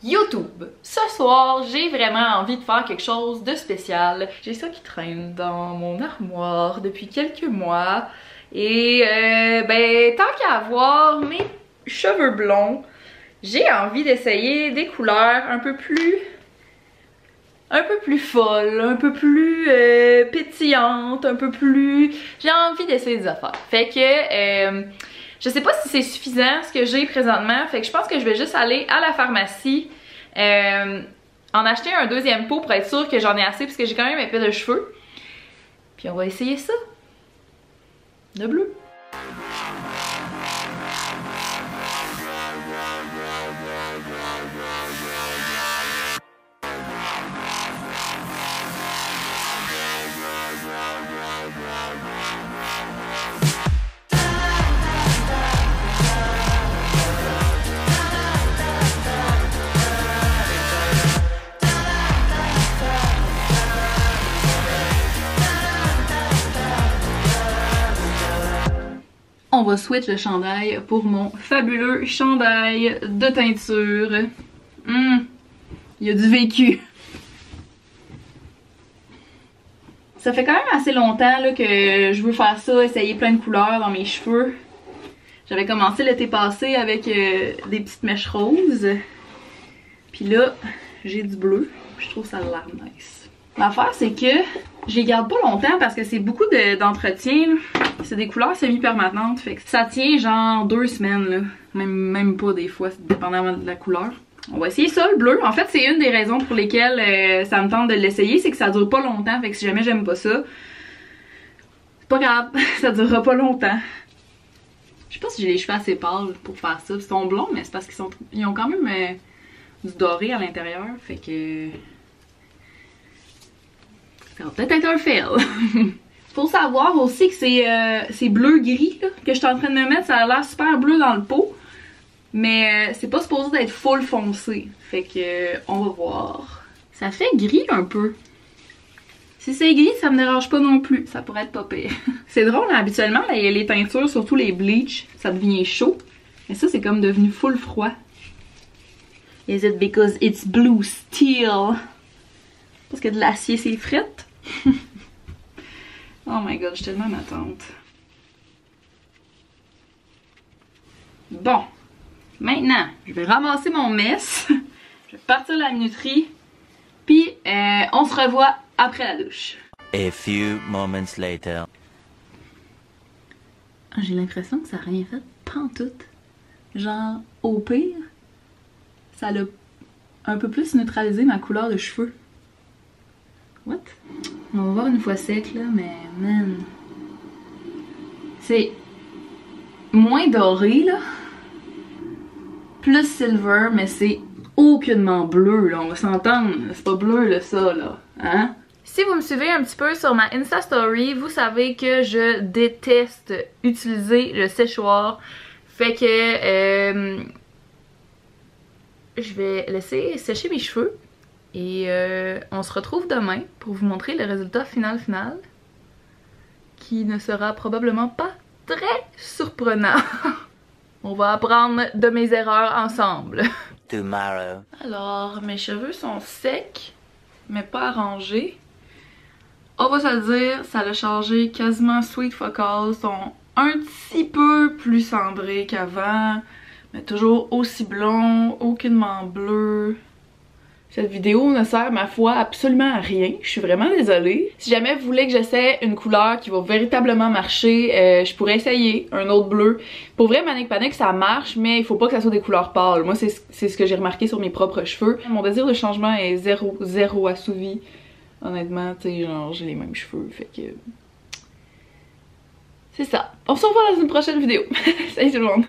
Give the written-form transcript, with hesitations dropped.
YouTube. Ce soir, j'ai vraiment envie de faire quelque chose de spécial. J'ai ça qui traîne dans mon armoire depuis quelques mois. Et ben, tant qu'à avoir mes cheveux blonds, j'ai envie d'essayer des couleurs un peu plus folles, un peu plus pétillantes, un peu plus... J'ai envie d'essayer des affaires. Fait que... je sais pas si c'est suffisant ce que j'ai présentement, fait que je pense que je vais juste aller à la pharmacie en acheter un deuxième pot pour être sûre que j'en ai assez parce que j'ai quand même épais de cheveux. Puis on va essayer ça. De bleu. On va switch le chandail pour mon fabuleux chandail de teinture. Il y a du vécu. Ça fait quand même assez longtemps là, que je veux faire ça, essayer plein de couleurs dans mes cheveux. J'avais commencé l'été passé avec des petites mèches roses. Puis là, j'ai du bleu. Je trouve ça a l'air nice. L'affaire, c'est que je les garde pas longtemps parce que c'est beaucoup d'entretien. C'est des couleurs semi-permanentes. Fait que ça tient genre 2 semaines. Là. Même pas des fois, dépendamment de la couleur. On va essayer ça, le bleu. En fait, c'est une des raisons pour lesquelles ça me tente de l'essayer. C'est que ça dure pas longtemps. Fait que si jamais j'aime pas ça, c'est pas grave. Ça durera pas longtemps. Je sais pas si j'ai les cheveux assez pâles pour faire ça. Ils sont blonds, mais c'est parce qu'ils ont quand même du doré à l'intérieur. Fait que... ça va peut-être être un fail. Faut savoir aussi que c'est bleu-gris que je suis en train de me mettre. Ça a l'air super bleu dans le pot. Mais c'est pas supposé d'être full foncé. Fait que on va voir. Ça fait gris un peu. Si c'est gris, ça me dérange pas non plus. Ça pourrait être pas pire. C'est drôle, hein, habituellement, les teintures, surtout les bleach, ça devient chaud. Mais ça, c'est comme devenu full froid. Is it because it's blue steel? Parce que de l'acier, c'est frette. Oh my god, je suis tellement ma tante. Bon. Maintenant, je vais ramasser mon mess. Je vais partir à la minuterie. Puis, on se revoit après la douche. A few moments later. J'ai l'impression que ça n'a rien fait pantoute. Genre, au pire, ça l'a un peu plus neutralisé ma couleur de cheveux. What? On va voir une fois sec là, mais man. C'est moins doré là. Plus silver, mais c'est aucunement bleu là, on va s'entendre. C'est pas bleu là, ça là. Hein? Si vous me suivez un petit peu sur ma Insta Story, vous savez que je déteste utiliser le séchoir. Fait que je vais laisser sécher mes cheveux. Et on se retrouve demain pour vous montrer le résultat final qui ne sera probablement pas très surprenant. On va apprendre de mes erreurs ensemble. Tomorrow. Alors, mes cheveux sont secs, mais pas arrangés. On va se le dire, ça a changé quasiment sweet focal. Ils sont un petit peu plus cendrés qu'avant, mais toujours aussi blonds, aucunement bleus. Cette vidéo ne sert, ma foi, absolument à rien. Je suis vraiment désolée. Si jamais vous voulez que j'essaie une couleur qui va véritablement marcher, je pourrais essayer un autre bleu. Pour vrai, Manic Panic, ça marche, mais il faut pas que ça soit des couleurs pâles. Moi, c'est ce que j'ai remarqué sur mes propres cheveux. Mon désir de changement est zéro assouvi. Honnêtement, tu sais, genre, j'ai les mêmes cheveux, fait que... c'est ça. On se revoit dans une prochaine vidéo. Salut tout le monde!